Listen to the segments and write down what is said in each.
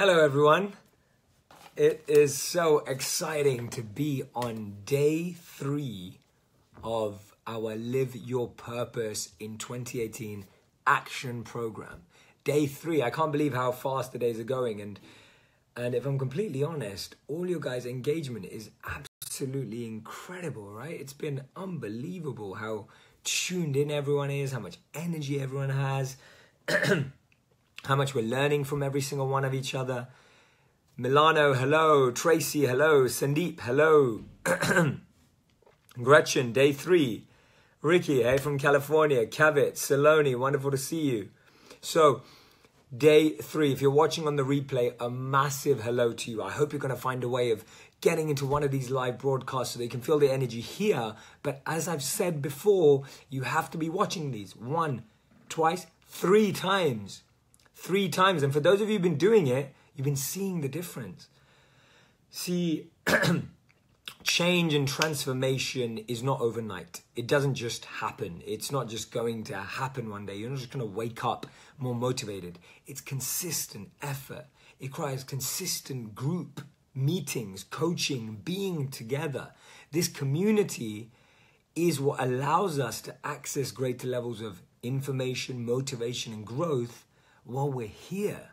Hello everyone. It is so exciting to be on day 3 of our Live Your Purpose in 2018 action program. Day 3, I can't believe how fast the days are going, and if I'm completely honest, all your guys' engagement is absolutely incredible, right? It's been unbelievable how tuned in everyone is, how much energy everyone has. How much we're learning from every single one of each other. Milano, hello. Tracy, hello. Sandeep, hello. Gretchen, day 3. Ricky, hey from California. Kavit, Saloni, wonderful to see you. So, day 3, if you're watching on the replay, a massive hello to you. I hope you're going to find a way of getting into one of these live broadcasts so that you can feel the energy here. But as I've said before, you have to be watching these 1, twice, 3 times. 3 times. And for those of you who've been doing it, you've been seeing the difference. See, change and transformation is not overnight. It doesn't just happen. It's not just going to happen one day. You're not just going to wake up more motivated. It's consistent effort. It requires consistent group meetings, coaching, being together. This community is what allows us to access greater levels of information, motivation, and growth while we're here,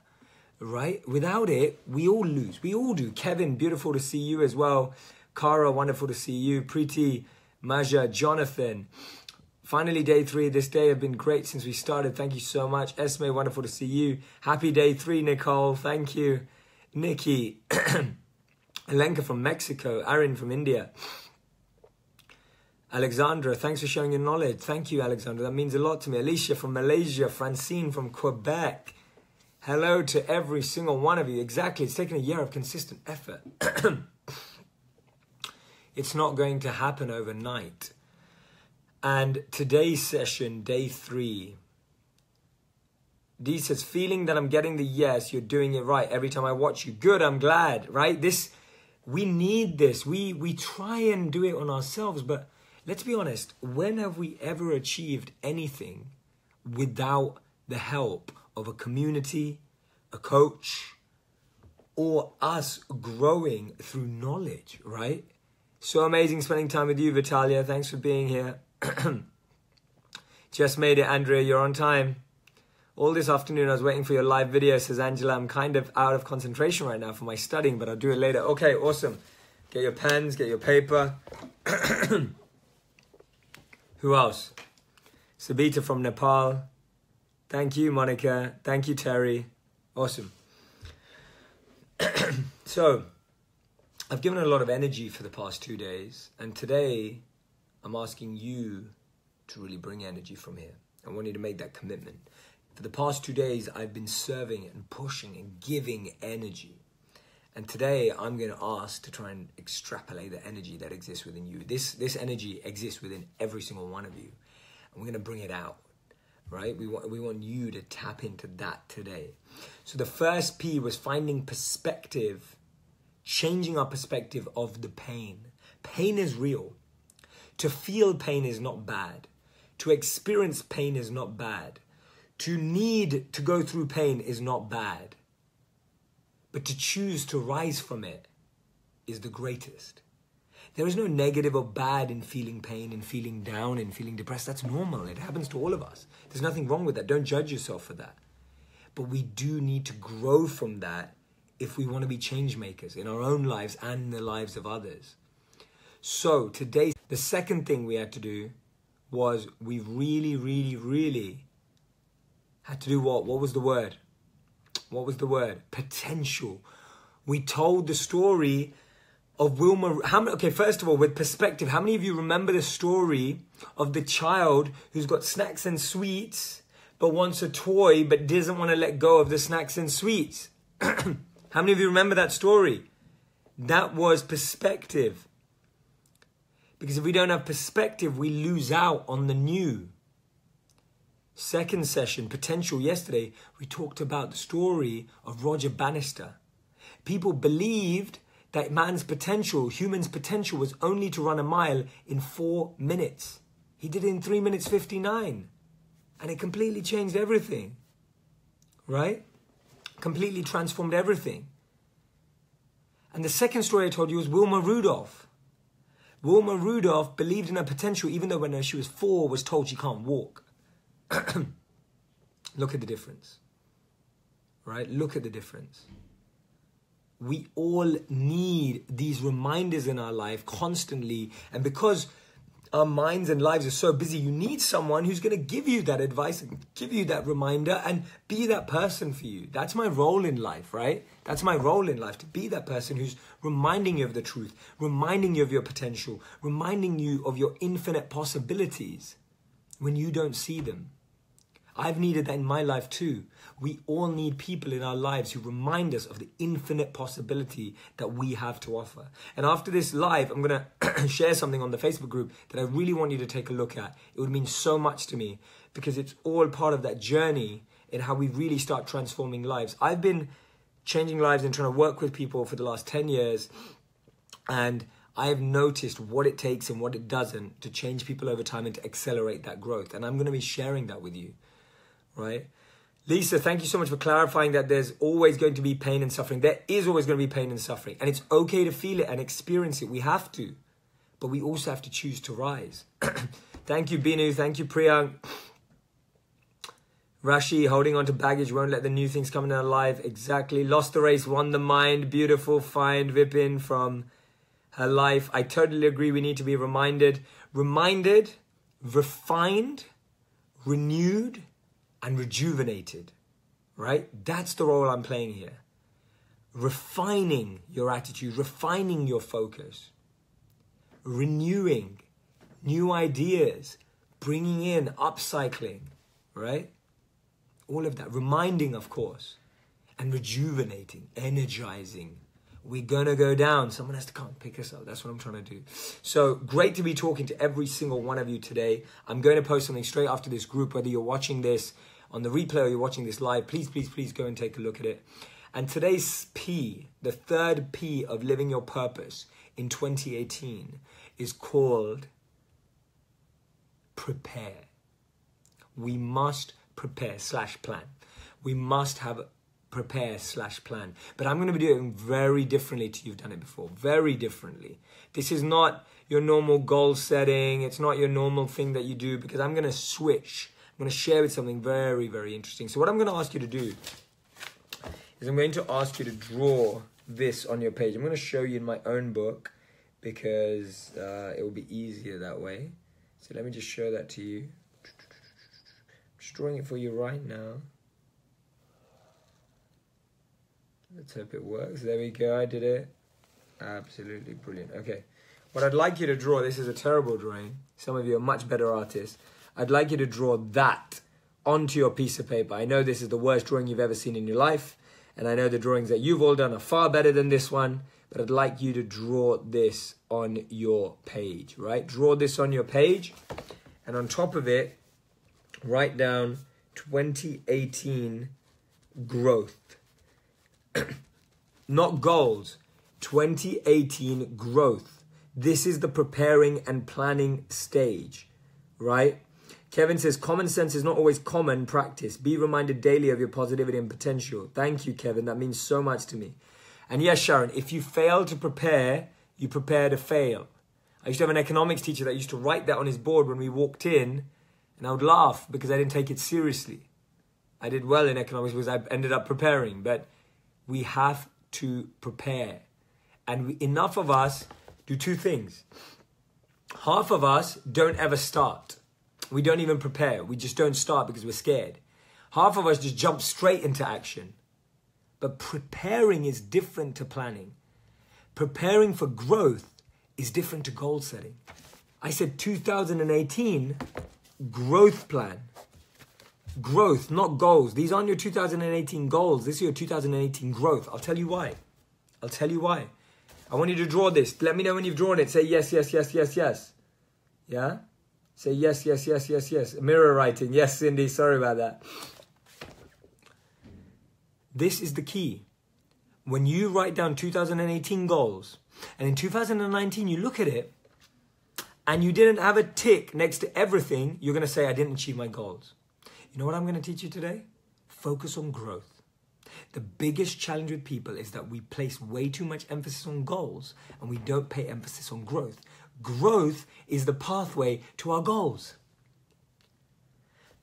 right? Without it, we all lose. We all do. Kevin, beautiful to see you as well. Kara, wonderful to see you. Preeti, Maja, Jonathan. Finally, day 3. This day have been great since we started. Thank you so much. Esme, wonderful to see you. Happy day 3, Nicole. Thank you. Nikki. Elenka from Mexico. Aaron from India. Alexandra, thanks for sharing your knowledge. Thank you, Alexandra. That means a lot to me. Alicia from Malaysia. Francine from Quebec. Hello to every single one of you. Exactly. It's taken a year of consistent effort. It's not going to happen overnight. And today's session, day 3. Dee says, feeling that I'm getting the yes, you're doing it right. Every time I watch you. Good, I'm glad, right? We need this. We try and do it on ourselves, but let's be honest, when have we ever achieved anything without the help of a community, a coach, or us growing through knowledge, right? So amazing spending time with you, Vitalia. Thanks for being here. Just made it, Andrea. You're on time. All this afternoon I was waiting for your live video, says Angela. I'm kind of out of concentration right now for my studying, but I'll do it later. Okay, awesome. Get your pens, get your paper. Who else? Sabita from Nepal. Thank you, Monica. Thank you, Terry. Awesome. So, I've given a lot of energy for the past 2 days. And today, I'm asking you to really bring energy from here. I want you to make that commitment. For the past 2 days, I've been serving and pushing and giving energy. And today, I'm going to ask to try and extrapolate the energy that exists within you. This energy exists within every single one of you. And we're going to bring it out, right? We want you to tap into that today. So the first P was finding perspective, changing our perspective of the pain. Pain is real. To feel pain is not bad. To experience pain is not bad. To need to go through pain is not bad. But to choose to rise from it is the greatest. There is no negative or bad in feeling pain and feeling down and feeling depressed. That's normal. It happens to all of us. There's nothing wrong with that. Don't judge yourself for that. But we do need to grow from that if we want to be change makers in our own lives and in the lives of others. So today, the second thing we had to do was we really had to do what? What was the word? What was the word? Potential. We told the story of Wilma. Okay, first of all, with perspective, how many of you remember the story of the child who's got snacks and sweets, but wants a toy, but doesn't want to let go of the snacks and sweets? How many of you remember that story? That was perspective. Because if we don't have perspective, we lose out on the new. Second session, potential. Yesterday, we talked about the story of Roger Bannister. People believed that man's potential, human's potential, was only to run a mile in 4 minutes. He did it in 3 minutes 59. And it completely changed everything. Right? completely transformed everything. And the second story I told you was Wilma Rudolph. Wilma Rudolph believed in her potential even though when she was 4 was told she can't walk. Look at the difference. Right? Look at the difference. We all need these reminders in our life constantly. And because our minds and lives are so busy, you need someone who's going to give you that advice and give you that reminder and be that person for you. That's my role in life, right? That's my role in life, to be that person who's reminding you of the truth, reminding you of your potential, reminding you of your infinite possibilities when you don't see them. I've needed that in my life too. We all need people in our lives who remind us of the infinite possibility that we have to offer. And after this live, I'm going to share something on the Facebook group that I really want you to take a look at. It would mean so much to me because it's all part of that journey in how we really start transforming lives. I've been changing lives and trying to work with people for the last 10 years. And I have noticed what it takes and what it doesn't to change people over time and to accelerate that growth. And I'm going to be sharing that with you. Right? Lisa, thank you so much for clarifying that there's always going to be pain and suffering. There is always going to be pain and suffering. And it's okay to feel it and experience it. We have to. But we also have to choose to rise. Thank you, Binu. Thank you, Priyank. Rashi, holding on to baggage won't let the new things come in our life. Exactly. Lost the race, won the mind. Beautiful. Find Vipin from her life. I totally agree. We need to be reminded, refined, renewed, and rejuvenated, right? That's the role I'm playing here. Refining your attitude, refining your focus, renewing new ideas, bringing in, upcycling, right? All of that. Reminding, of course, and rejuvenating, energizing. We're going to go down. Someone has to come and pick us up. That's what I'm trying to do. So great to be talking to every single one of you today. I'm going to post something straight after this group, whether you're watching this on the replay or you're watching this live. Please, please, please go and take a look at it. And today's P, the third P of living your purpose in 2018 is called prepare. We must prepare/plan. We must have prepare/plan. But I'm going to be doing it very differently to you've done it before. Very differently. This is not your normal goal setting. It's not your normal thing that you do because I'm going to switch. I'm going to share with something very, very interesting. So what I'm going to ask you to do is I'm going to ask you to draw this on your page. I'm going to show you in my own book because it will be easier that way. So let me just show that to you. I'm just drawing it for you right now. Let's hope it works. There we go. I did it. Absolutely brilliant. Okay. What I'd like you to draw, this is a terrible drawing. Some of you are much better artists. I'd like you to draw that onto your piece of paper. I know this is the worst drawing you've ever seen in your life. And I know the drawings that you've all done are far better than this one. But I'd like you to draw this on your page, right? Draw this on your page. And on top of it, write down 2018 growth. Not goals, 2018 growth. This is the preparing and planning stage, right? Kevin says, common sense is not always common practice. Be reminded daily of your positivity and potential. Thank you, Kevin. That means so much to me. And yes, Sharon, if you fail to prepare, you prepare to fail. I used to have an economics teacher that used to write that on his board when we walked in, and I would laugh because I didn't take it seriously. I did well in economics because I ended up preparing, but we have to prepare. And enough of us do two things. Half of us don't ever start. We don't even prepare. We just don't start because we're scared. Half of us just jump straight into action. But preparing is different to planning. Preparing for growth is different to goal setting. I said 2018 growth plan. Growth, not goals. These aren't your 2018 goals. This is your 2018 growth. I'll tell you why. I'll tell you why. I want you to draw this. Let me know when you've drawn it. Say yes, yes, yes, yes, yes. Yeah? Say yes, yes, yes, yes, yes. Mirror writing. Yes, Cindy. Sorry about that. This is the key. When you write down 2018 goals, and in 2019 you look at it, and you didn't have a tick next to everything, you're going to say, I didn't achieve my goals. You know what I'm going to teach you today? Focus on growth. The biggest challenge with people is that we place way too much emphasis on goals and we don't pay emphasis on growth. Growth is the pathway to our goals.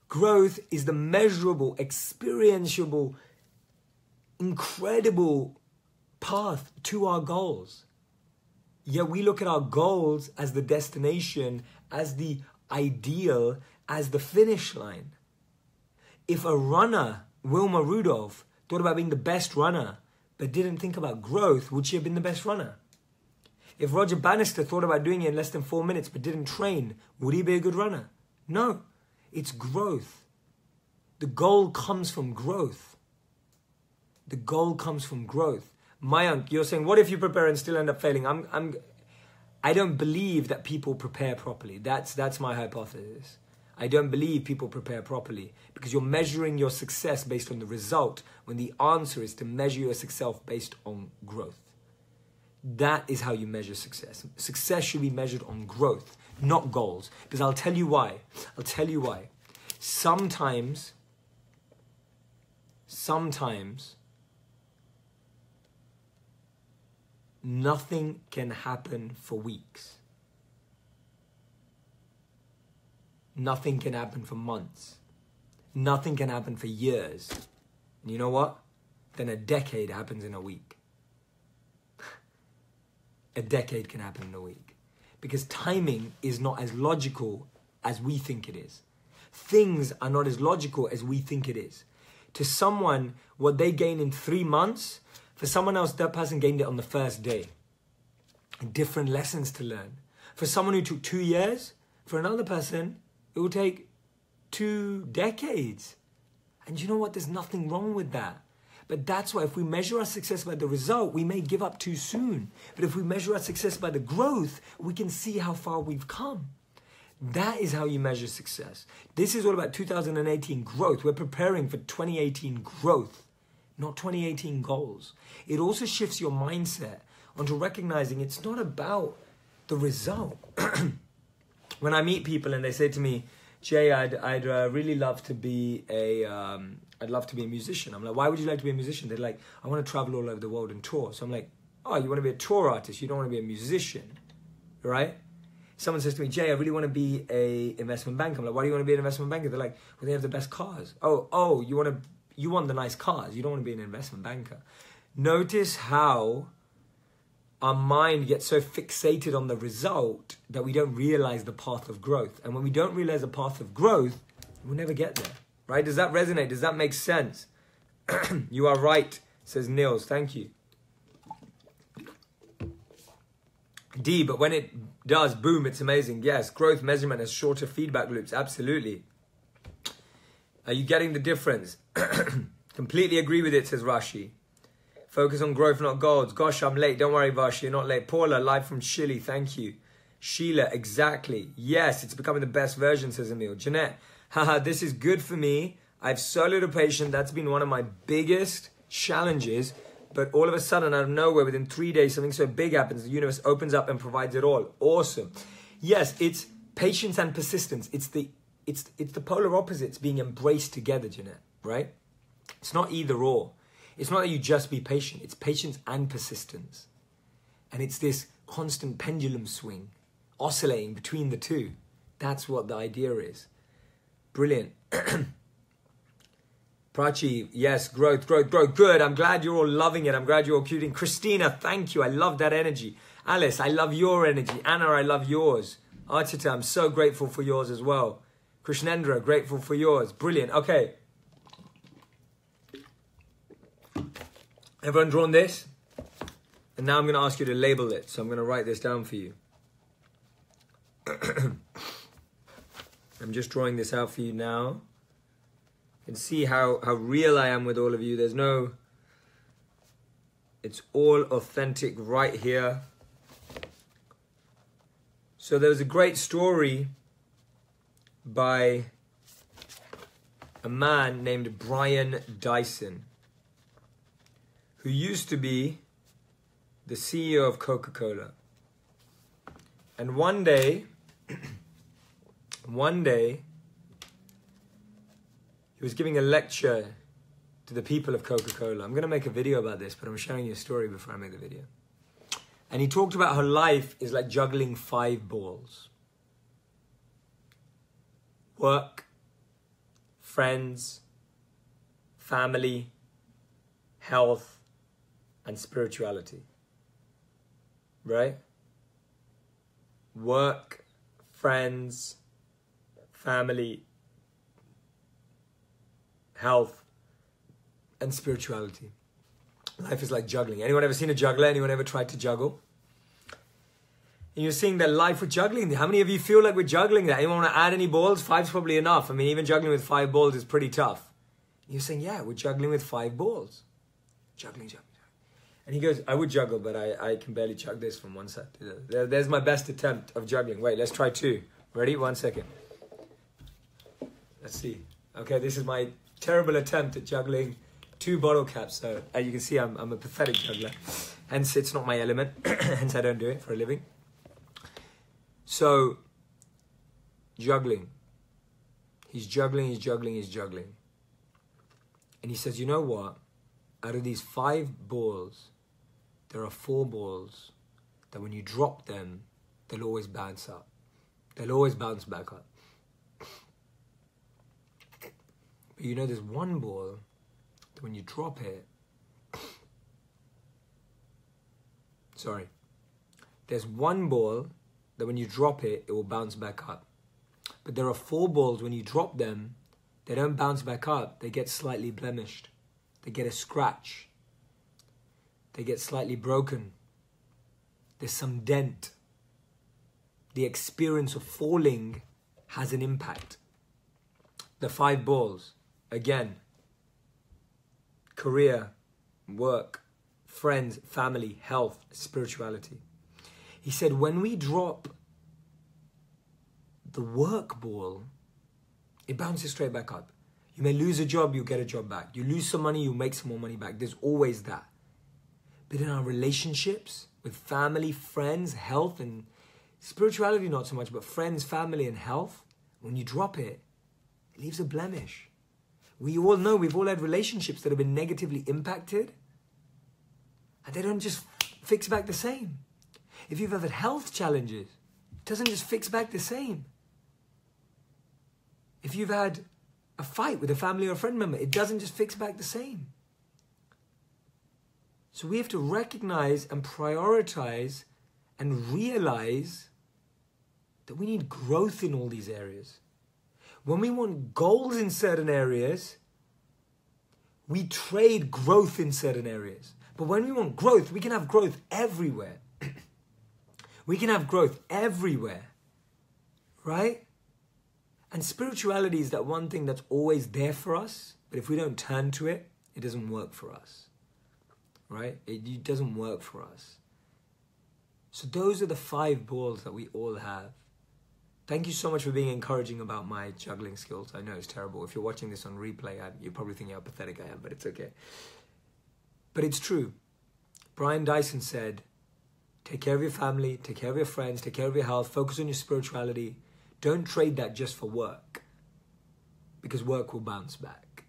Growth is the measurable, experientiable, incredible path to our goals. Yet we look at our goals as the destination, as the ideal, as the finish line. If a runner, Wilma Rudolph, thought about being the best runner, but didn't think about growth, would she have been the best runner? If Roger Bannister thought about doing it in less than 4 minutes, but didn't train, would he be a good runner? No, it's growth. The goal comes from growth. The goal comes from growth. Mayank, you're saying, what if you prepare and still end up failing? I don't believe that people prepare properly. That's my hypothesis. I don't believe people prepare properly because you're measuring your success based on the result when the answer is to measure your success based on growth. That is how you measure success. Success should be measured on growth, not goals. Because I'll tell you why. Sometimes nothing can happen for weeks. Nothing can happen for months. Nothing can happen for years. And you know what? Then a decade happens in a week. A decade can happen in a week. Because timing is not as logical as we think it is. Things are not as logical as we think it is. To someone, what they gain in 3 months, for someone else, that person gained it on the first day. Different lessons to learn. For someone who took 2 years, for another person, it will take 2 decades. And you know what? There's nothing wrong with that. But that's why if we measure our success by the result, we may give up too soon. But if we measure our success by the growth, we can see how far we've come. That is how you measure success. This is all about 2018 growth. We're preparing for 2018 growth, not 2018 goals. It also shifts your mindset onto recognizing it's not about the result. When I meet people and they say to me, Jay, I'd really love to be I'd love to be a musician. I'm like, why would you like to be a musician? They're like, I want to travel all over the world and tour. So I'm like, oh, you want to be a tour artist? You don't want to be a musician, right? Someone says to me, Jay, I really want to be a investment banker. I'm like, why do you want to be an investment banker? They're like, well, they have the best cars. Oh, you want the nice cars. You don't want to be an investment banker. Notice how our mind gets so fixated on the result that we don't realize the path of growth. And when we don't realize the path of growth, we'll never get there, right? Does that resonate? Does that make sense? You are right, says Niels. Thank you. D, but when it does, boom, it's amazing. Yes, growth measurement has shorter feedback loops. Absolutely. Are you getting the difference? Completely agree with it, says Rashi. Focus on growth, not goals. Gosh, I'm late. Don't worry, Vash, you're not late. Paula, live from Chile. Thank you. Sheila, exactly. Yes, it's becoming the best version, says Emil. Jeanette, haha, this is good for me. I have so little patience. That's been one of my biggest challenges. But all of a sudden, out of nowhere, within 3 days, something so big happens. The universe opens up and provides it all. Awesome. Yes, it's patience and persistence. It's the polar opposites being embraced together, Jeanette, right? It's not either or. It's not that you just be patient. It's patience and persistence. And it's this constant pendulum swing, oscillating between the two. That's what the idea is. Brilliant. Prachi, yes, growth. Good. I'm glad you're all loving it. I'm glad you're all cuting. Christina, thank you. I love that energy. Alice, I love your energy. Anna, I love yours. Archita, I'm so grateful for yours as well. Krishnendra, grateful for yours. Brilliant. Okay. Everyone drawn this? And now I'm going to ask you to label it. So I'm going to write this down for you. I'm just drawing this out for you now. You can see how real I am with all of you. There's no... It's all authentic right here. So there was a great story by a man named Brian Dyson, who used to be the CEO of Coca-Cola. And one day, he was giving a lecture to the people of Coca-Cola. I'm going to make a video about this, but I'm sharing you a story before I make the video. And he talked about how life is like juggling 5 balls. Work, friends, family, health, and spirituality. Right? Work, friends, family, health, and spirituality. Life is like juggling. Anyone ever seen a juggler? Anyone ever tried to juggle? And you're seeing that life with juggling. How many of you feel like we're juggling that? Anyone want to add any balls? 5's probably enough. I mean, even juggling with 5 balls is pretty tough. And you're saying, yeah, we're juggling with 5 balls. Juggling. And he goes, I would juggle, but I can barely chug this from one side to the other. There's my best attempt of juggling. Wait, let's try 2. Ready? 1 second. Let's see. Okay, this is my terrible attempt at juggling 2 bottle caps. So as you can see, I'm a pathetic juggler. Hence, it's not my element. Hence, I don't do it for a living. So, juggling. He's juggling. And he says, you know what? Out of these 5 balls, there are 4 balls that when you drop them, they'll always bounce up. They'll always bounce back up. But you know there's 1 ball that when you drop it... Sorry. There's 1 ball that when you drop it, it will bounce back up. But there are 4 balls, when you drop them, they don't bounce back up. They get slightly blemished. They get a scratch. They get slightly broken. There's some dent. The experience of falling has an impact. The 5 balls, again, career, work, friends, family, health, spirituality. He said, when we drop the work ball, it bounces straight back up. You may lose a job, you'll get a job back. You lose some money, you'll make some more money back. There's always that. But in our relationships with family, friends, health, and spirituality, not so much, but friends, family, and health, when you drop it, it leaves a blemish. We all know, we've all had relationships that have been negatively impacted, and they don't just fix back the same. If you've had health challenges, it doesn't just fix back the same. If you've had a fight with a family or a friend member, it doesn't just fix back the same. So we have to recognize and prioritize and realize that we need growth in all these areas. When we want goals in certain areas, we trade growth in certain areas. But when we want growth, we can have growth everywhere. We can have growth everywhere, right? And spirituality is that one thing that's always there for us, but if we don't turn to it, it doesn't work for us, right? It doesn't work for us. So those are the 5 balls that we all have. Thank you so much for being encouraging about my juggling skills. I know it's terrible. If you're watching this on replay, you're probably thinking how pathetic I am, but it's okay. But it's true. Brian Dyson said, take care of your family, take care of your friends, take care of your health, focus on your spirituality. Don't trade that just for work, because work will bounce back.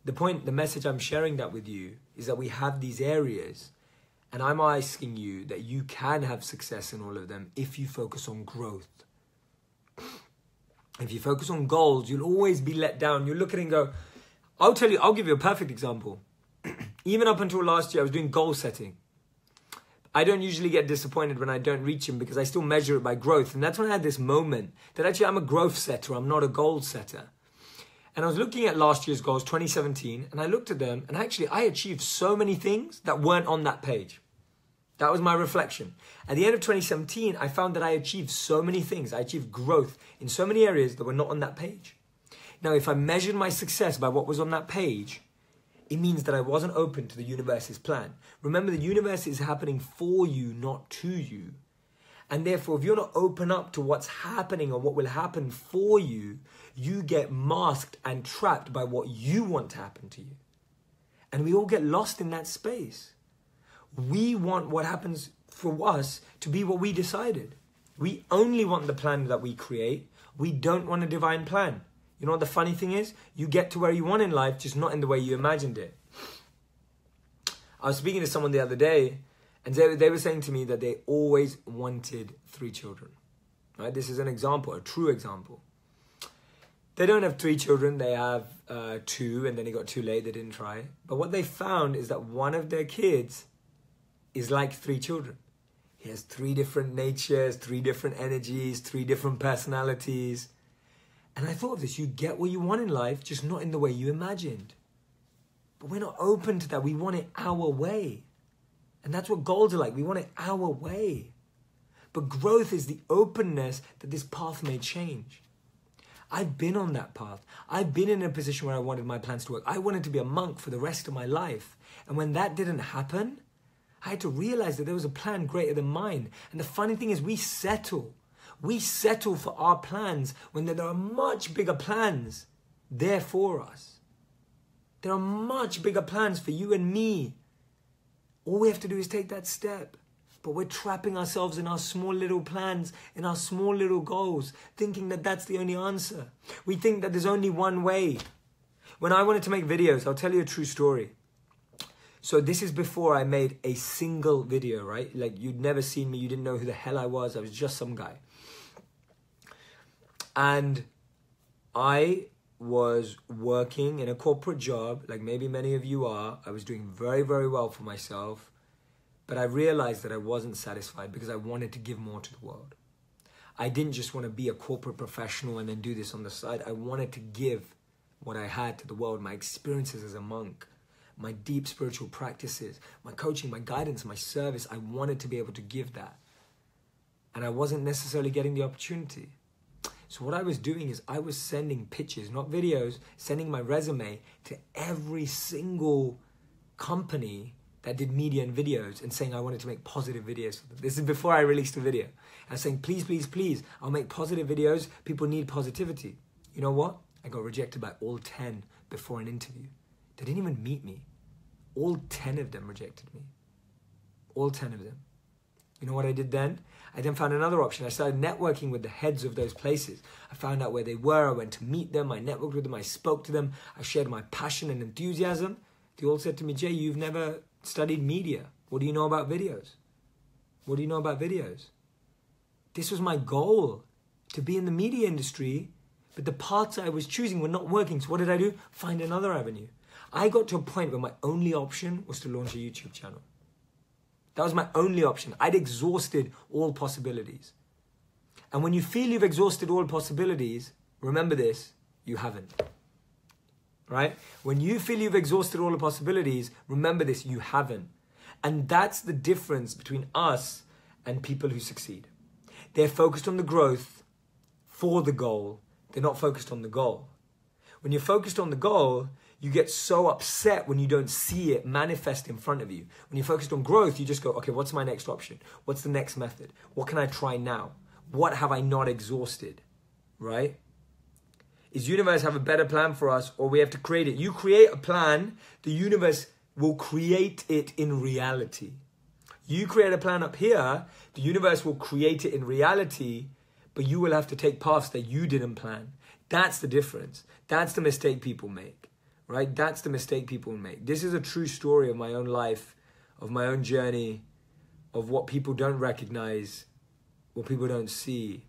The message I'm sharing that with you is that we have these areas, and I'm asking you that you can have success in all of them if you focus on growth. If you focus on goals, you'll always be let down. You look at it and go, I'll give you a perfect example. Even up until last year, I was doing goal setting. I don't usually get disappointed when I don't reach them because I still measure it by growth. And that's when I had this moment that actually I'm a growth setter. I'm not a goal setter. And I was looking at last year's goals, 2017, and I looked at them and actually I achieved so many things that weren't on that page. That was my reflection. At the end of 2017, I found that I achieved so many things. I achieved growth in so many areas that were not on that page. Now, if I measured my success by what was on that page, it means that I wasn't open to the universe's plan. Remember, the universe is happening for you, not to you. And therefore, if you're not open up to what's happening or what will happen for you, you get masked and trapped by what you want to happen to you. And we all get lost in that space. We want what happens for us to be what we decided. We only want the plan that we create. We don't want a divine plan. You know what the funny thing is? You get to where you want in life, just not in the way you imagined it. I was speaking to someone the other day, and they were saying to me that they always wanted 3 children. Right? This is an example, a true example. They don't have 3 children, they have 2, and then it got too late, they didn't try. But what they found is that one of their kids is like 3 children. He has 3 different natures, 3 different energies, 3 different personalities. And I thought of this, you get what you want in life, just not in the way you imagined. But we're not open to that, we want it our way. And that's what goals are like, we want it our way. But growth is the openness that this path may change. I've been on that path. I've been in a position where I wanted my plans to work. I wanted to be a monk for the rest of my life. And when that didn't happen, I had to realize that there was a plan greater than mine. And the funny thing is we settle. We settle for our plans when there are much bigger plans there for us. There are much bigger plans for you and me. All we have to do is take that step. But we're trapping ourselves in our small little plans, in our small little goals, thinking that that's the only answer. We think that there's only one way. When I wanted to make videos, I'll tell you a true story. So this is before I made a single video, right? Like you'd never seen me, you didn't know who the hell I was just some guy. And I was working in a corporate job, like maybe many of you are. I was doing very, very well for myself. But I realized that I wasn't satisfied because I wanted to give more to the world. I didn't just want to be a corporate professional and then do this on the side. I wanted to give what I had to the world, my experiences as a monk, my deep spiritual practices, my coaching, my guidance, my service. I wanted to be able to give that. And I wasn't necessarily getting the opportunity. So what I was doing is I was sending pitches, not videos, sending my resume to every single company that did media and videos and saying I wanted to make positive videos for them. This is before I released a video. I was saying, please, please, please, I'll make positive videos. People need positivity. You know what? I got rejected by all 10 before an interview. They didn't even meet me. All 10 of them rejected me. All 10 of them. You know what I did then? I then found another option. I started networking with the heads of those places. I found out where they were. I went to meet them. I networked with them. I spoke to them. I shared my passion and enthusiasm. They all said to me, Jay, you've never studied media. What do you know about videos? What do you know about videos? This was my goal, to be in the media industry, but the paths I was choosing were not working. So what did I do? Find another avenue. I got to a point where my only option was to launch a YouTube channel. That was my only option. I'd exhausted all possibilities. And when you feel you've exhausted all possibilities, remember this, you haven't. Right? When you feel you've exhausted all the possibilities, remember this, you haven't. And that's the difference between us and people who succeed. They're focused on the growth for the goal. They're not focused on the goal. When you're focused on the goal, you get so upset when you don't see it manifest in front of you. When you're focused on growth, you just go, okay, what's my next option? What's the next method? What can I try now? What have I not exhausted? Right? Is universe have a better plan for us, or we have to create it? You create a plan, the universe will create it in reality. You create a plan up here, the universe will create it in reality, but you will have to take paths that you didn't plan. That's the difference. That's the mistake people make, right? That's the mistake people make. This is a true story of my own life, of my own journey, of what people don't recognize, what people don't see,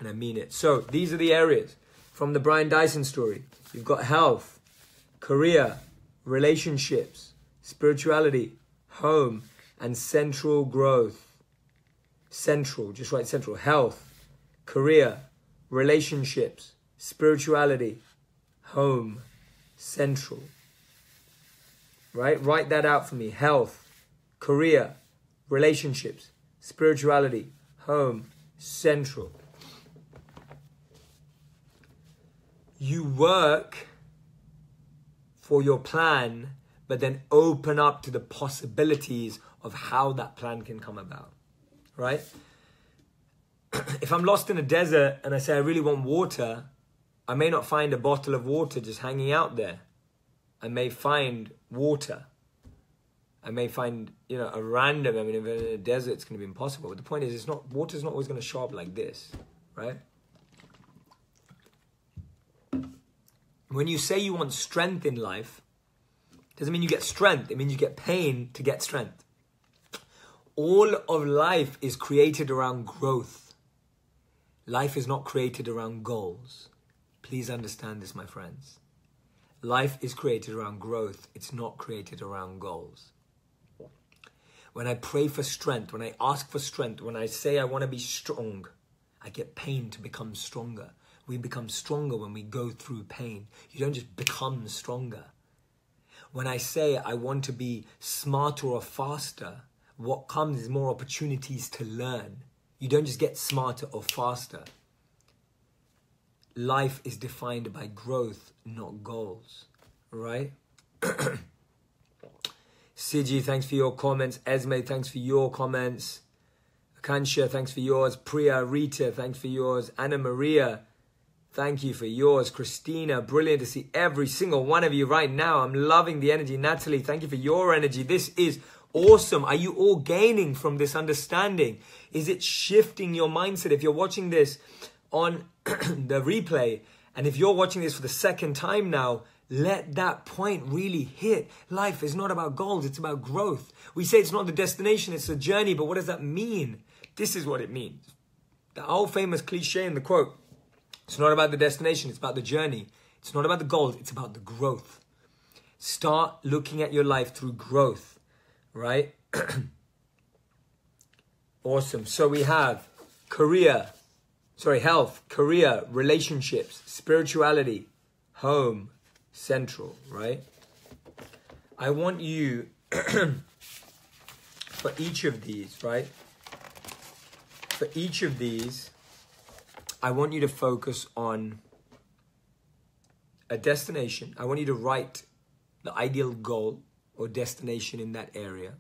and I mean it. So these are the areas. From the Brian Dyson story, you've got health, career, relationships, spirituality, home, and central growth. Central, just write central. Health, career, relationships, spirituality, home, central. Right? Write that out for me. Health, career, relationships, spirituality, home, central. You work for your plan, but then open up to the possibilities of how that plan can come about, right? If I'm lost in a desert and I say I really want water, I may not find a bottle of water just hanging out there. I may find water. I may find, a random, if in a desert, it's going to be impossible. But the point is, water's not always going to show up like this, right? When you say you want strength in life, doesn't mean you get strength. It means you get pain to get strength. All of life is created around growth. Life is not created around goals. Please understand this, my friends. Life is created around growth. It's not created around goals. When I pray for strength, when I ask for strength, when I say I want to be strong, I get pain to become stronger. We become stronger when we go through pain. You don't just become stronger. When I say I want to be smarter or faster, what comes is more opportunities to learn. You don't just get smarter or faster. Life is defined by growth, not goals, right? Siji, thanks for your comments. Esme, thanks for your comments. Akansha, thanks for yours. Priya, Rita, thanks for yours. Anna Maria, thank you for yours. Christina, brilliant to see every single one of you right now. I'm loving the energy. Natalie, thank you for your energy. This is awesome. Are you all gaining from this understanding? Is it shifting your mindset? If you're watching this on the replay, and if you're watching this for the second time now, let that point really hit. Life is not about goals, it's about growth. We say it's not the destination, it's the journey, but what does that mean? This is what it means. The old famous cliche in the quote, it's not about the destination, it's about the journey. It's not about the goals, it's about the growth. Start looking at your life through growth, right? Awesome. So we have health, career, relationships, spirituality, home, central, right? I want you, for each of these, right? For each of these, I want you to focus on a destination. I want you to write the ideal goal or destination in that area.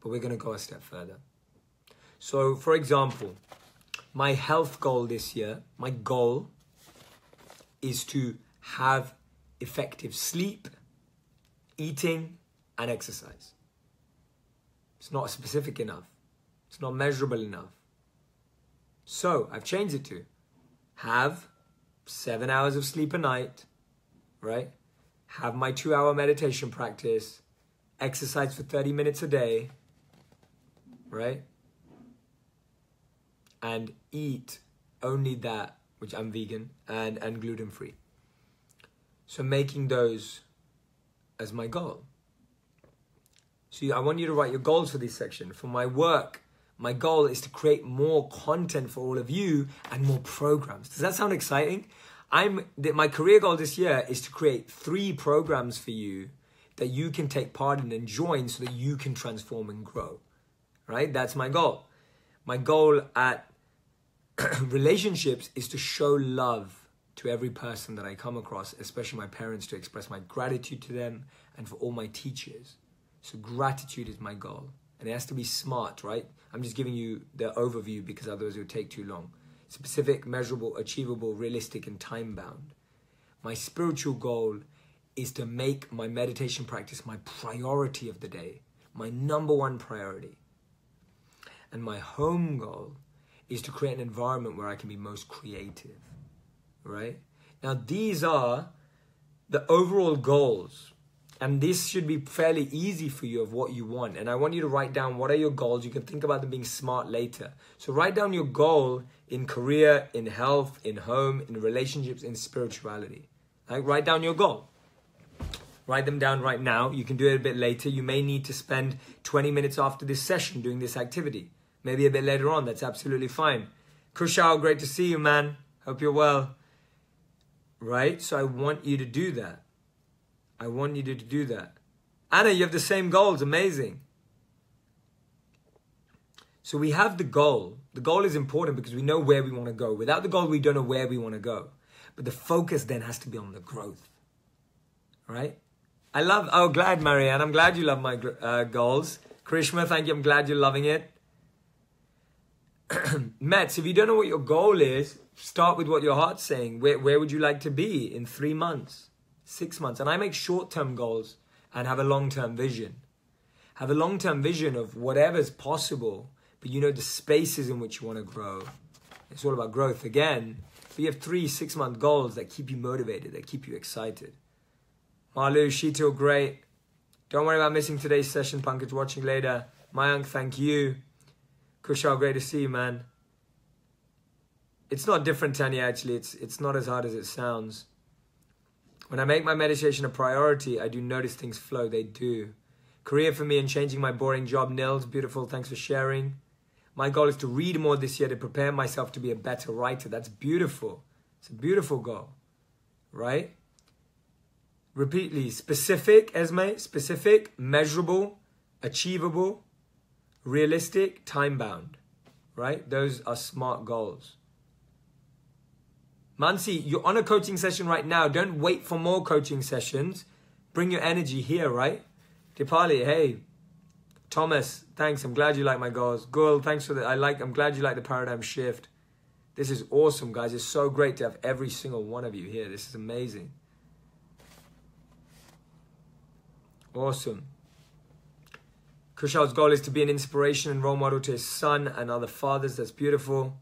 But we're going to go a step further. So, for example, my health goal this year, my goal is to have effective sleep, eating, and exercise. It's not specific enough. It's not measurable enough. So I've changed it to have 7 hours of sleep a night, right? Have my 2-hour meditation practice, exercise for 30 minutes a day, right? And eat only that, which I'm vegan, and gluten-free. So making those as my goal. So I want you to write your goals for this section. For my work, my goal is to create more content for all of you and more programs. Does that sound exciting? My career goal this year is to create 3 programs for you that you can take part in and join so that you can transform and grow, right? That's my goal. My goal at relationships is to show love to every person that I come across, especially my parents, to express my gratitude to them and for all my teachers. So gratitude is my goal. And it has to be smart, right? I'm just giving you the overview because otherwise it would take too long. Specific, measurable, achievable, realistic, and time-bound. My spiritual goal is to make my meditation practice my priority of the day, my #1 priority. And my home goal is to create an environment where I can be most creative, right? Now, these are the overall goals. And this should be fairly easy for you of what you want. And I want you to write down what are your goals. You can think about them being smart later. So write down your goal in career, in health, in home, in relationships, in spirituality. Like, write down your goal. Write them down right now. You can do it a bit later. You may need to spend 20 minutes after this session doing this activity. Maybe a bit later on. That's absolutely fine. Kushal, great to see you, man. Hope you're well. Right? So I want you to do that. I want you to do that. Anna, you have the same goals. Amazing. So we have the goal. The goal is important because we know where we want to go. Without the goal, we don't know where we want to go. But the focus then has to be on the growth. Right? Glad, Marianne. I'm glad you love my goals. Krishma, thank you. I'm glad you're loving it. Mets, if you don't know what your goal is, start with what your heart's saying. Where would you like to be in 3 months, 6 months? And I make short-term goals and have a long-term vision. Have a long-term vision of whatever's possible, but you know the spaces in which you want to grow. It's all about growth. Again, But you have 3 6-month goals that keep you motivated, that keep you excited. Malu, Sheetal, great. Don't worry about missing today's session, Pankaj, watching later. Mayank, thank you. Kushal, great to see you, man. It's not different, Tanya, actually. It's not as hard as it sounds. When I make my meditation a priority, I do notice things flow. They do. Career for me and changing my boring job. Nils, beautiful. Thanks for sharing. My goal is to read more this year to prepare myself to be a better writer. That's beautiful. It's a beautiful goal, right? Repeatedly, specific, Esme, specific, measurable, achievable, realistic, time-bound, right? Those are smart goals. Mansi, you're on a coaching session right now. Don't wait for more coaching sessions. Bring your energy here, right? Dipali, hey. Thomas, thanks. I'm glad you like my goals. Gul, thanks for that. I'm glad you like the paradigm shift. This is awesome, guys. It's so great to have every single one of you here. This is amazing. Awesome. Kushal's goal is to be an inspiration and role model to his son and other fathers. That's beautiful.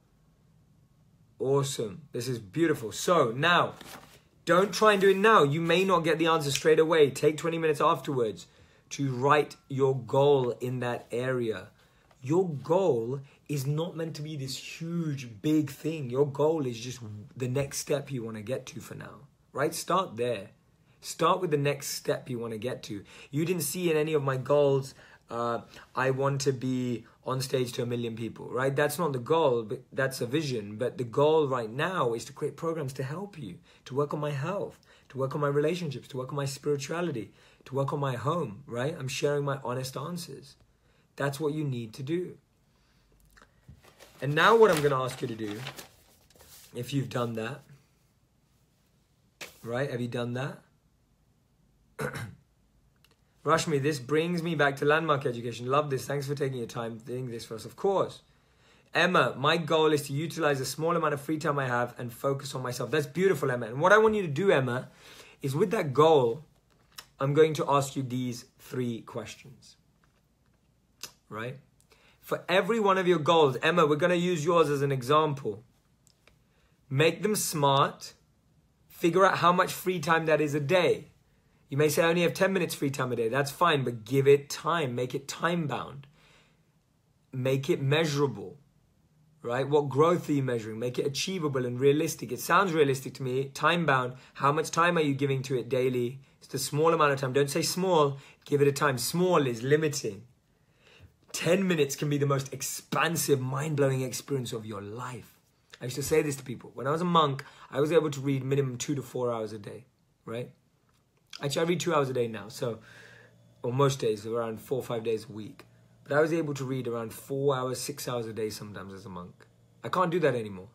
Awesome. This is beautiful. So now, don't try and do it now. You may not get the answer straight away. Take 20 minutes afterwards to write your goal in that area. Your goal is not meant to be this huge, big thing. Your goal is just the next step you want to get to for now, right? Start there. Start with the next step you want to get to. You didn't see in any of my goals, I want to be on stage to 1 million people, right? That's not the goal, but that's a vision. But the goal right now is to create programs to help you, to work on my health, to work on my relationships, to work on my spirituality, to work on my home, right? I'm sharing my honest answers. That's what you need to do. And now what I'm going to ask you to do, if you've done that, right? Have you done that? Rashmi, this brings me back to landmark education. Love this. Thanks for taking your time doing this for us. Of course. Emma, my goal is to utilize the small amount of free time I have and focus on myself. That's beautiful, Emma. And what I want you to do, Emma, is with that goal, I'm going to ask you these 3 questions. Right? For every one of your goals, Emma, we're going to use yours as an example. Make them smart. Figure out how much free time that is a day. You may say, I only have 10 minutes free time a day. That's fine, but give it time. Make it time-bound. Make it measurable, right? What growth are you measuring? Make it achievable and realistic. It sounds realistic to me. Time-bound. How much time are you giving to it daily? It's a small amount of time. Don't say small. Give it a time. Small is limiting. 10 minutes can be the most expansive, mind-blowing experience of your life. I used to say this to people. When I was a monk, I was able to read minimum 2 to 4 hours a day, right? Actually, I read 2 hours a day now, or most days, around 4 or 5 days a week. But I was able to read around 4 hours, 6 hours a day sometimes as a monk. I can't do that anymore.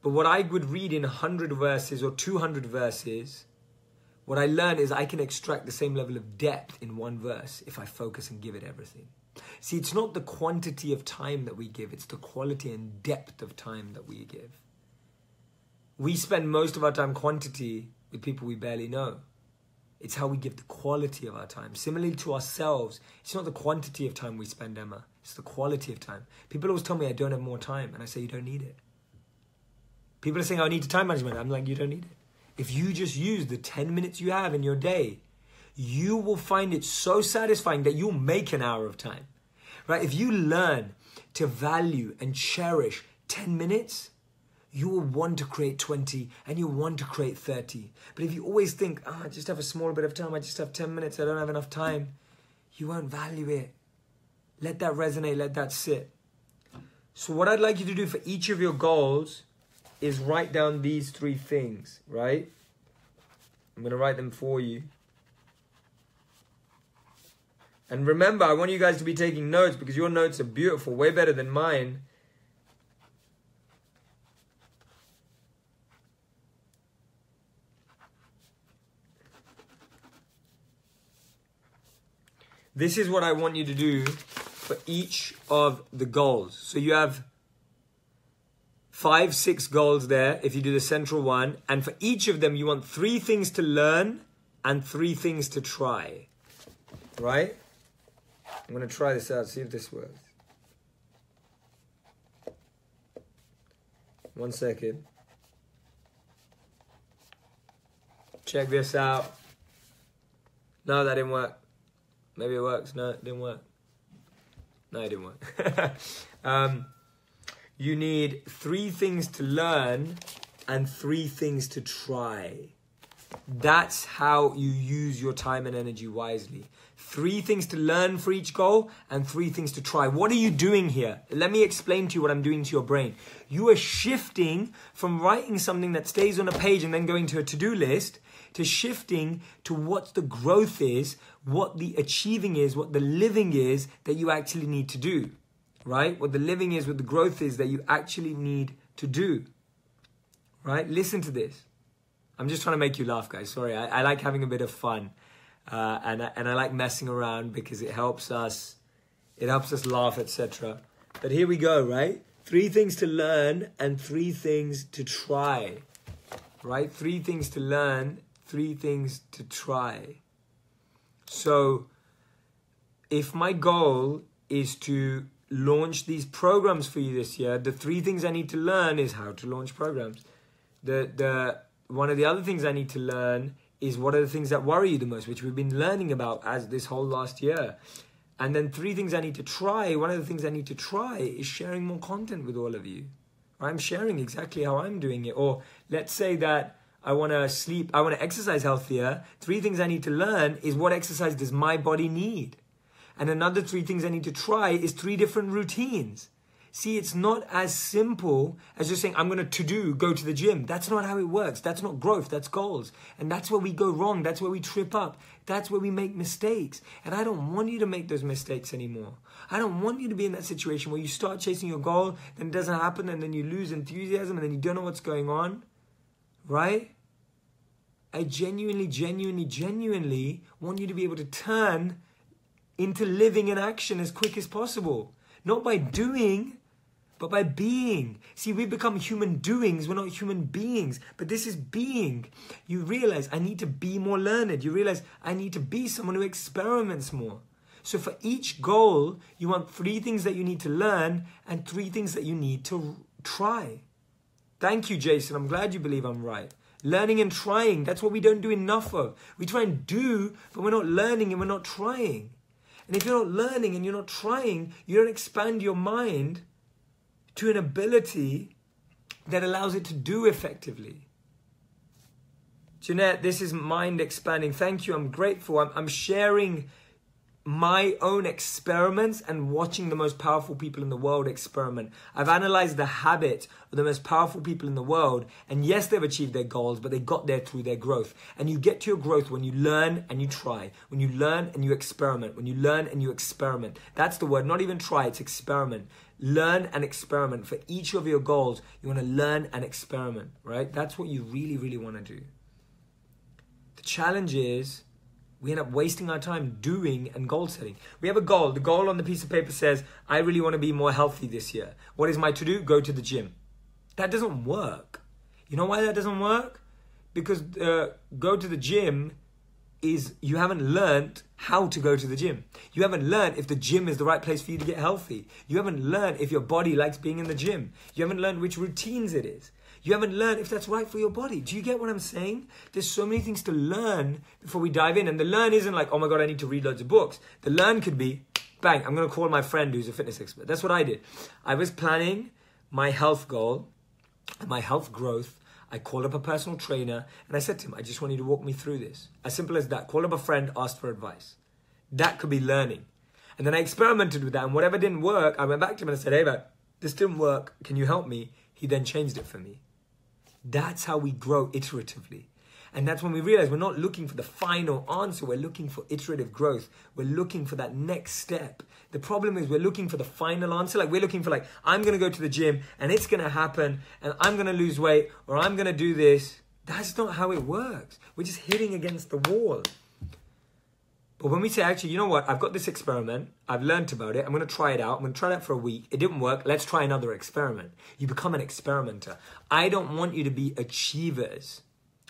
But what I would read in 100 verses or 200 verses, what I learned is I can extract the same level of depth in one verse if I focus and give it everything. See, it's not the quantity of time that we give, it's the quality and depth of time that we give. We spend most of our time quantity with people we barely know. It's how we give the quality of our time. Similarly to ourselves, it's not the quantity of time we spend, Emma. It's the quality of time. People always tell me I don't have more time, and I say you don't need it. People are saying I need time management. I'm like, you don't need it. If you just use the 10 minutes you have in your day, you will find it so satisfying that you'll make an hour of time, right? If you learn to value and cherish 10 minutes, you will want to create 20 and you'll want to create 30. But if you always think, I just have a small bit of time, I just have 10 minutes, I don't have enough time, you won't value it. Let that resonate, let that sit. So what I'd like you to do for each of your goals is write down these 3 things, right? I'm going to write them for you. And remember, I want you guys to be taking notes because your notes are beautiful, way better than mine. This is what I want you to do for each of the goals. So you have 5, 6 goals there if you do the central one. And for each of them, you want 3 things to learn and 3 things to try. Right? I'm going to try this out, see if this works. 1 second. Check this out. No, that didn't work. Maybe it works. No, it didn't work. No, it didn't work. You need 3 things to learn and 3 things to try. That's how you use your time and energy wisely. 3 things to learn for each goal and 3 things to try. What are you doing here? Let me explain to you what I'm doing to your brain. You are shifting from writing something that stays on a page and then going to a to-do list to shifting to what the growth is, what the achieving is, what the living is that you actually need to do. Right? What the living is, what the growth is that you actually need to do. Right? Listen to this. I'm just trying to make you laugh, guys. Sorry, I like having a bit of fun. And I like messing around because it helps us laugh, etc. But here we go, right? 3 things to learn and 3 things to try. Right? 3 things to learn, 3 things to try. So, if my goal is to launch these programs for you this year, the 3 things I need to learn is how to launch programs. One of the other things I need to learn is what are the things that worry you the most, which we've been learning about as this whole last year. And then 3 things I need to try. One of the things I need to try is sharing more content with all of you. I'm sharing exactly how I'm doing it. Or let's say that I want to exercise healthier. 3 things I need to learn is what exercise does my body need? And another 3 things I need to try is 3 different routines. See, it's not as simple as just saying, I'm going to go to the gym. That's not how it works. That's not growth. That's goals. And that's where we go wrong. That's where we trip up. That's where we make mistakes. And I don't want you to make those mistakes anymore. I don't want you to be in that situation where you start chasing your goal, then it doesn't happen, and then you lose enthusiasm, and then you don't know what's going on. Right? I genuinely want you to be able to turn into living in action as quick as possible. Not by doing, but by being. See, we become human doings. We're not human beings. But this is being. You realize I need to be more learned. You realize I need to be someone who experiments more. So for each goal, you want 3 things that you need to learn and 3 things that you need to try. Thank you, Jason. I'm glad you believe I'm right. Learning and trying. That's what we don't do enough of. We try and do, but we're not learning and we're not trying. And if you're not learning and you're not trying, you don't expand your mind to an ability that allows it to do effectively. Jeanette, this is mind expanding. Thank you. I'm grateful. I'm sharing my own experiments and watching the most powerful people in the world experiment. I've analyzed the habit of the most powerful people in the world. And yes, they've achieved their goals, but they got there through their growth. And you get to your growth when you learn and you try. When you learn and you experiment. When you learn and you experiment. That's the word. Not even try, it's experiment. Learn and experiment. For each of your goals, you want to learn and experiment, right? That's what you really, really want to do. The challenge is, we end up wasting our time doing and goal setting. We have a goal. The goal on the piece of paper says, I really want to be more healthy this year. What is my to-do? Go to the gym. That doesn't work. You know why that doesn't work? Because go to the gym is you haven't learned how to go to the gym. You haven't learned if the gym is the right place for you to get healthy. You haven't learned if your body likes being in the gym. You haven't learned which routines it is. You haven't learned if that's right for your body. Do you get what I'm saying? There's so many things to learn before we dive in. And the learn isn't like, oh my God, I need to read loads of books. The learn could be, bang, I'm going to call my friend who's a fitness expert. That's what I did. I was planning my health goal, my health growth. I called up a personal trainer and I said to him, I just want you to walk me through this. As simple as that. Call up a friend, ask for advice. That could be learning. And then I experimented with that. And whatever didn't work, I went back to him and I said, hey, man, this didn't work. Can you help me? He then changed it for me. That's how we grow iteratively. And that's when we realize we're not looking for the final answer. We're looking for iterative growth. We're looking for that next step. The problem is we're looking for the final answer. Like we're looking for I'm going to go to the gym and it's going to happen and I'm going to lose weight or I'm going to do this. That's not how it works. We're just hitting against the wall. But when we say, actually, you know what? I've got this experiment. I've learned about it. I'm going to try it out. I'm going to try that for a week. It didn't work. Let's try another experiment. You become an experimenter. I don't want you to be achievers.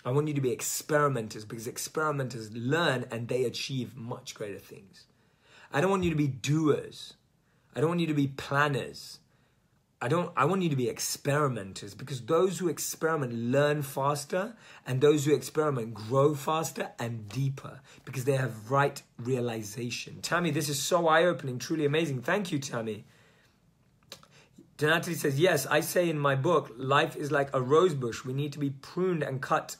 I want you to be experimenters because experimenters learn and they achieve much greater things. I don't want you to be doers. I don't want you to be planners. I want you to be experimenters, because those who experiment learn faster, and those who experiment grow faster and deeper because they have right realization. Tammy, this is so eye-opening, truly amazing. Thank you, Tammy. Natalie says, yes, I say in my book, life is like a rose bush. We need to be pruned and cut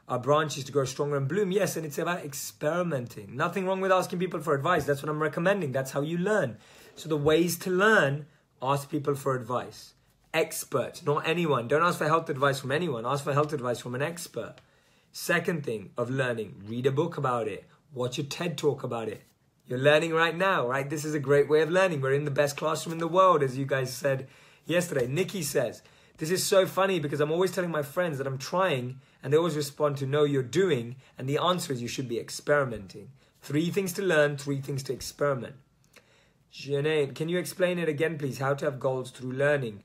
our branches to grow stronger and bloom. Yes, and it's about experimenting. Nothing wrong with asking people for advice. That's what I'm recommending. That's how you learn. So the ways to learn: ask people for advice. Expert, not anyone. Don't ask for health advice from anyone. Ask for health advice from an expert. Second thing of learning: read a book about it. Watch a TED talk about it. You're learning right now, right? This is a great way of learning. We're in the best classroom in the world, as you guys said yesterday. Nikki says, this is so funny because I'm always telling my friends that I'm trying, and they always respond to, no, you're doing. And the answer is you should be experimenting. 3 things to learn, 3 things to experiment. Janae, can you explain it again, please? How to have goals through learning.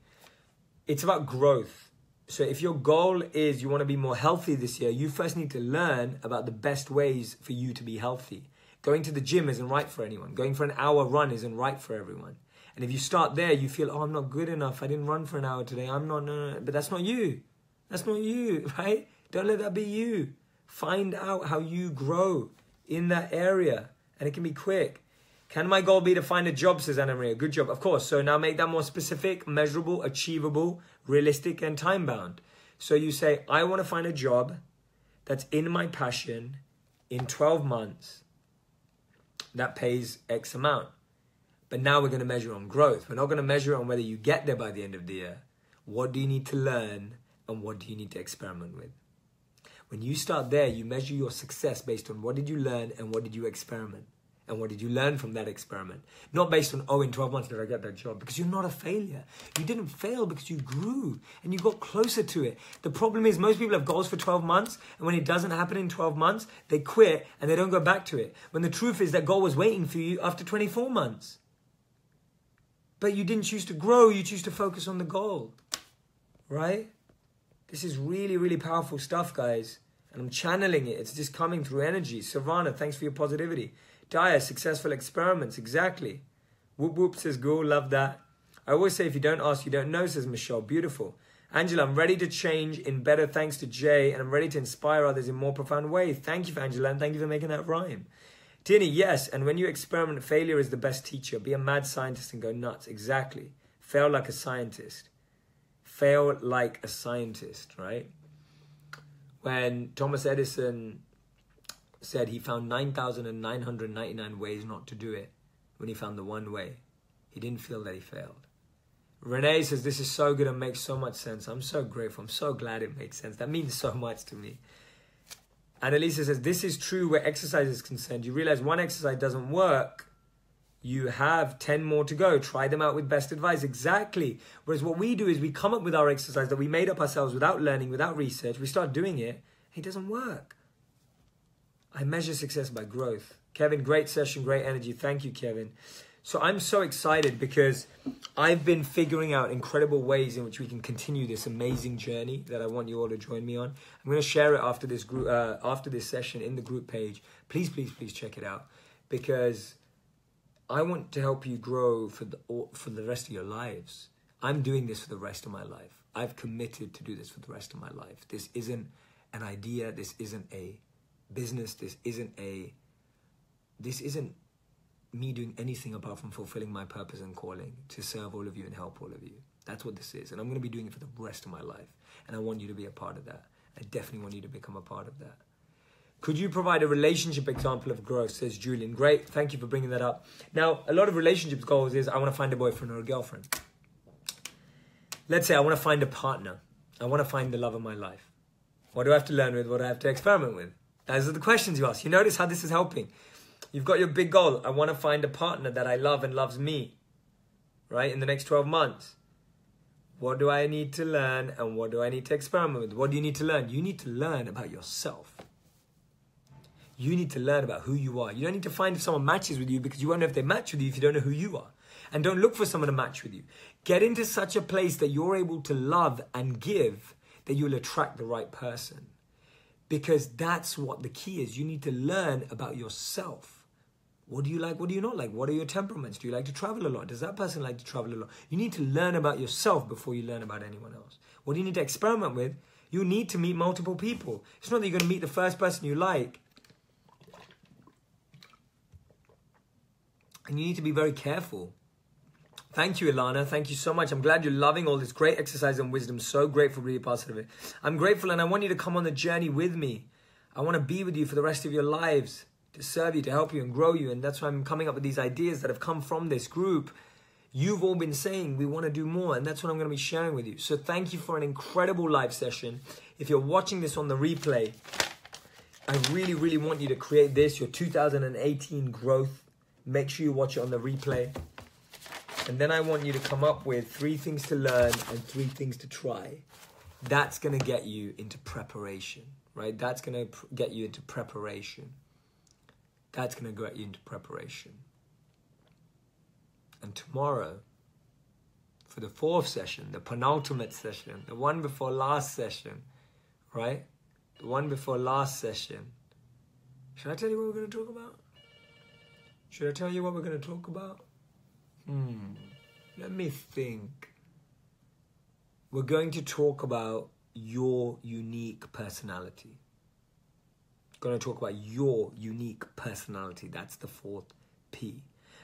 It's about growth. So if your goal is you want to be more healthy this year, you first need to learn about the best ways for you to be healthy. Going to the gym isn't right for anyone. Going for an hour run isn't right for everyone. And if you start there, you feel, oh, I'm not good enough. I didn't run for an hour today. No. But that's not you. That's not you, right? Don't let that be you. Find out how you grow in that area. And it can be quick. Can my goal be to find a job, says Anna Maria? Good job, of course. So now make that more specific, measurable, achievable, realistic, and time-bound. So you say, I want to find a job that's in my passion in 12 months that pays X amount. But now we're going to measure on growth. We're not going to measure on whether you get there by the end of the year. What do you need to learn and what do you need to experiment with? When you start there, you measure your success based on what did you learn and what did you experiment. And what did you learn from that experiment? Not based on, oh, in 12 months did I get that job? Because you're not a failure. You didn't fail because you grew and you got closer to it. The problem is most people have goals for 12 months, and when it doesn't happen in 12 months, they quit and they don't go back to it. When the truth is that goal was waiting for you after 24 months. But you didn't choose to grow, you choose to focus on the goal. Right? This is really, really powerful stuff, guys. And I'm channeling it. It's just coming through energy. Savannah, thanks for your positivity. Daya, successful experiments, exactly. Whoop whoop, says Gul, love that. I always say if you don't ask, you don't know, says Michelle, beautiful. Angela, I'm ready to change in better thanks to Jay, and I'm ready to inspire others in more profound ways. Thank you for Angela, and thank you for making that rhyme. Tini, yes, and when you experiment, failure is the best teacher. Be a mad scientist and go nuts, exactly. Fail like a scientist. Fail like a scientist, right? When Thomas Edison said he found 9,999 ways not to do it, when he found the one way, he didn't feel that he failed. Renee says, this is so good and makes so much sense. I'm so grateful. I'm so glad it makes sense. That means so much to me. Annalisa says, this is true where exercise is concerned. You realize one exercise doesn't work, you have 10 more to go. Try them out with best advice. Exactly. Whereas what we do is we come up with our exercise that we made up ourselves without learning, without research. We start doing it. It doesn't work. I measure success by growth. Kevin, great session, great energy. Thank you, Kevin. So I'm so excited because I've been figuring out incredible ways in which we can continue this amazing journey that I want you all to join me on. I'm going to share it after this group, after this session in the group page. Please, please, please check it out, because I want to help you grow for the rest of your lives. I'm doing this for the rest of my life. I've committed to do this for the rest of my life. This isn't an idea. This isn't a business. This isn't me doing anything apart from fulfilling my purpose and calling to serve all of you and help all of you. That's what this is. And I'm going to be doing it for the rest of my life. And I want you to be a part of that. I definitely want you to become a part of that. Could you provide a relationship example of growth, says Julian. Great. Thank you for bringing that up. Now, a lot of relationships goals is I want to find a boyfriend or a girlfriend. Let's say I want to find a partner. I want to find the love of my life. What do I have to learn with? What do I have to experiment with? Those are the questions you ask. You notice how this is helping. You've got your big goal. I want to find a partner that I love and loves me, right? In the next 12 months. What do I need to learn and what do I need to experiment with? What do you need to learn? You need to learn about yourself. You need to learn about who you are. You don't need to find if someone matches with you, because you won't know if they match with you if you don't know who you are. And don't look for someone to match with you. Get into such a place that you're able to love and give that you'll attract the right person. Because that's what the key is. You need to learn about yourself. What do you like? What do you not like? What are your temperaments? Do you like to travel a lot? Does that person like to travel a lot? You need to learn about yourself before you learn about anyone else. What do you need to experiment with? You need to meet multiple people. It's not that you're going to meet the first person you like. And you need to be very careful. Thank you, Ilana. Thank you so much. I'm glad you're loving all this great exercise and wisdom. So grateful to be a part of it. I'm grateful, and I want you to come on the journey with me. I want to be with you for the rest of your lives, to serve you, to help you and grow you. And that's why I'm coming up with these ideas that have come from this group. You've all been saying we want to do more, and that's what I'm going to be sharing with you. So thank you for an incredible live session. If you're watching this on the replay, I really, really want you to create this, your 2018 growth. Make sure you watch it on the replay. And then I want you to come up with 3 things to learn and 3 things to try. That's going to get you into preparation, right? That's going to get you into preparation. That's going to get you into preparation. And tomorrow, for the 4th session, the penultimate session, the one before last session, right? The one before last session. Should I tell you what we're going to talk about? Should I tell you what we're going to talk about? Let me think. We're going to talk about your unique personality. Going to talk about your unique personality. That's the 4th P.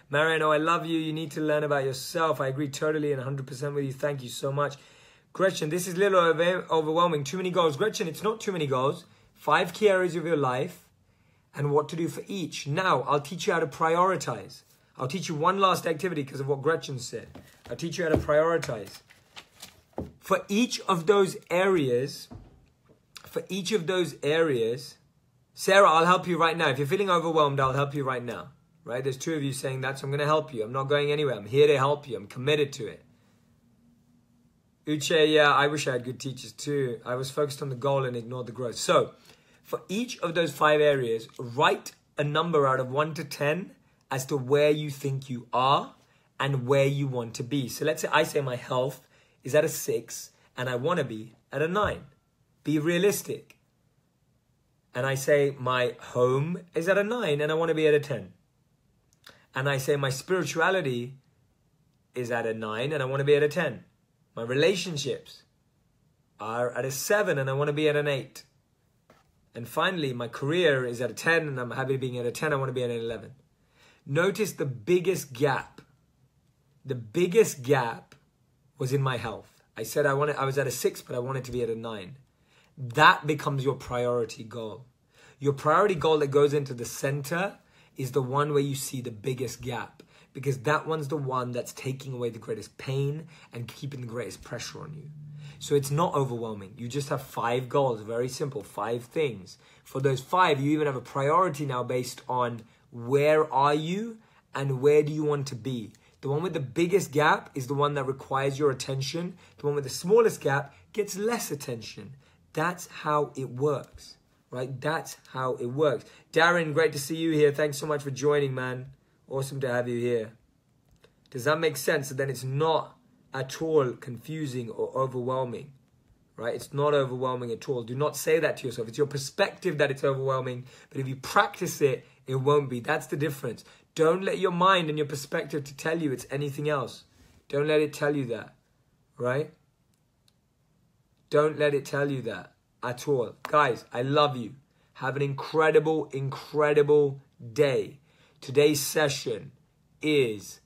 Mariano, I love you. You need to learn about yourself. I agree totally and 100% with you. Thank you so much. Gretchen, this is a little overwhelming. Too many goals. Gretchen, it's not too many goals. 5 key areas of your life and what to do for each. Now, I'll teach you how to prioritize. I'll teach you one last activity because of what Gretchen said. I'll teach you how to prioritize. For each of those areas, Sarah, I'll help you right now. If you're feeling overwhelmed, I'll help you right now. Right? There's 2 of you saying that, so I'm going to help you. I'm not going anywhere. I'm here to help you. I'm committed to it. Uche, yeah, I wish I had good teachers too. I was focused on the goal and ignored the growth. So, for each of those 5 areas, write a number out of 1 to 10 as to where you think you are and where you want to be. So let's say I say my health is at a 6 and I want to be at a 9. Be realistic. And I say my home is at a 9 and I want to be at a 10. And I say my spirituality is at a 9 and I want to be at a 10. My relationships are at a 7 and I want to be at an 8. And finally, my career is at a 10 and I'm happy being at a 10. I want to be at an 11. Notice the biggest gap. The biggest gap was in my health. I said I was at a 6, but I wanted to be at a 9. That becomes your priority goal. Your priority goal that goes into the center is the one where you see the biggest gap, because that one's the one that's taking away the greatest pain and keeping the greatest pressure on you. So it's not overwhelming. You just have 5 goals, very simple, 5 things. For those 5, you even have a priority now based on where are you and where do you want to be. The one with the biggest gap is the one that requires your attention. The one with the smallest gap gets less attention. That's how it works, right? That's how it works. Darren, great to see you here. Thanks so much for joining, man. Awesome to have you here. Does that make sense? So then it's not at all confusing or overwhelming, right? It's not overwhelming at all. Do not say that to yourself. It's your perspective that it's overwhelming, but if you practice it, it won't be. That's the difference. Don't let your mind and your perspective to tell you it's anything else. Don't let it tell you that, right? Don't let it tell you that at all. Guys, I love you. Have an incredible, incredible day. Today's session is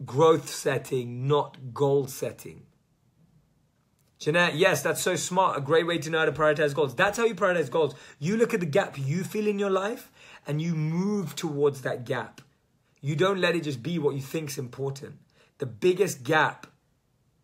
growth setting, not goal setting. Jeanette, yes, that's so smart. A great way to know how to prioritize goals. That's how you prioritize goals. You look at the gap you feel in your life and you move towards that gap. You don't let it just be what you think is important. The biggest gap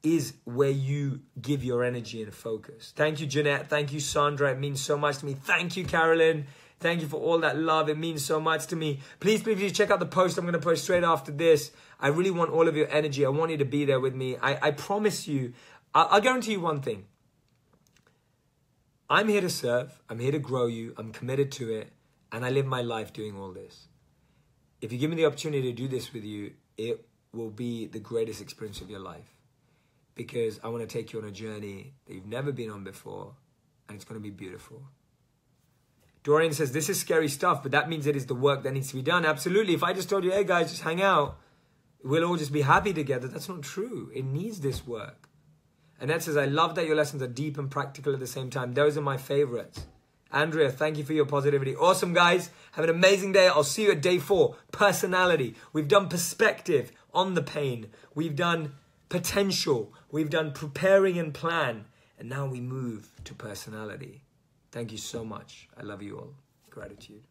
is where you give your energy and focus. Thank you, Jeanette. Thank you, Sandra. It means so much to me. Thank you, Carolyn. Thank you for all that love. It means so much to me. Please check out the post I'm going to post straight after this. I really want all of your energy. I want you to be there with me. I promise you, I'll guarantee you one thing. I'm here to serve. I'm here to grow you. I'm committed to it. And I live my life doing all this. If you give me the opportunity to do this with you, it will be the greatest experience of your life. Because I want to take you on a journey that you've never been on before. And it's going to be beautiful. Dorian says, this is scary stuff, but that means it is the work that needs to be done. Absolutely. If I just told you, hey guys, just hang out, we'll all just be happy together. That's not true. It needs this work. Annette says, I love that your lessons are deep and practical at the same time. Those are my favorites. Andrea, thank you for your positivity. Awesome, guys. Have an amazing day. I'll see you at day 4. Personality. We've done perspective on the pain. We've done potential. We've done preparing and plan. And now we move to personality. Thank you so much. I love you all. Gratitude.